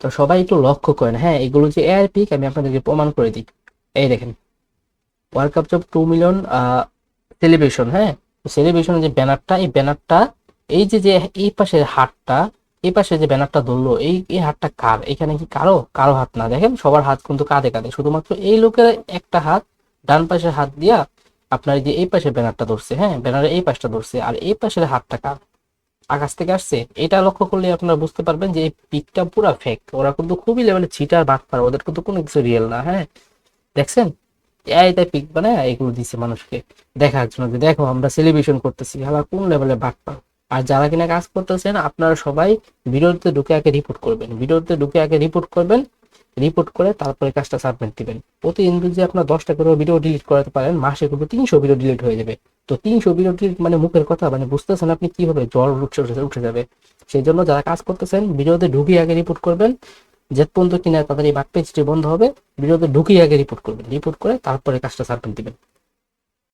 তো সবাই একটু লক্ষ্য করেন, হ্যাঁ এগুলো যে এআই পিক আমি আপনাদেরকে প্রমাণ করে দিই। এই দেখেন, ওয়ার্ল্ড কাপ 2 মিলিয়ন সেলিব্রেশন, হ্যাঁ সেলিব্রেশনের যে ব্যানারটা, এই ব্যানারটা এই যে যে এই পাশের হাতটা, এই পাশে যে ব্যানারটা ধরলো, এই এই হাতটা কার? এখানে কি কারো কারো হাত না, দেখেন সবার হাত কিন্তু কাঁধে কাঁধে, শুধুমাত্র এই লোকের একটা হাত ডান পাশের হাত দিয়া আপনার এই যে এই পাশে ব্যানারটা ধরছে, হ্যাঁ ব্যানারের এই পাশটা ধরছে, আর এই পাশের হাতটা কার? আকাশ থেকে আসছে। এটা লক্ষ্য করলে আপনারা বুঝতে পারবেন যে এই পিকটা পুরা ফেক। ওরা কিন্তু খুবই লেভেলে চিটার বাটপার, ওদের কিন্তু কোনো কিছু রিয়েল না। হ্যাঁ দেখছেন, এআই তাই পিক বানায় এগুলো দিচ্ছে মানুষকে দেখার জন্য যে দেখো আমরা সেলিব্রেশন করতেছি, আবার কোন লেভেলে বাটপার। আর যারা কিনা কাজ করতেছেন আপনারা সবাই ভিডিওতে ঢুকে আগে রিপোর্ট করবেন, ভিডিওতে ঢুকে আগে রিপোর্ট করবেন, রিপোর্ট করে তারপরে কাজটা সাবমিট দিবেন। প্রতিদিন যদি আপনার 10টা করে ভিডিও ডিলিট করাতে পারেন, মাসে কিন্তু 300 ভিডিও ডিলিট হয়ে যাবে। তো 300 ভিডিও ডিলিট মানে মুখের কথা, মানে বুঝতেছেন আপনি কিভাবে জ্বর উঠে উঠে যাবে। সেই জন্য যারা কাজ করতেছেন ভিডিওতে ঢুকিয়ে আগে রিপোর্ট করবেন, যে পর্যন্ত কিনা তাদের এই বাট পেজটি বন্ধ হবে, ভিডিওতে ঢুকিয়ে আগে রিপোর্ট করবেন, রিপোর্ট করে তারপরে কাজটা সাবমিট দিবেন।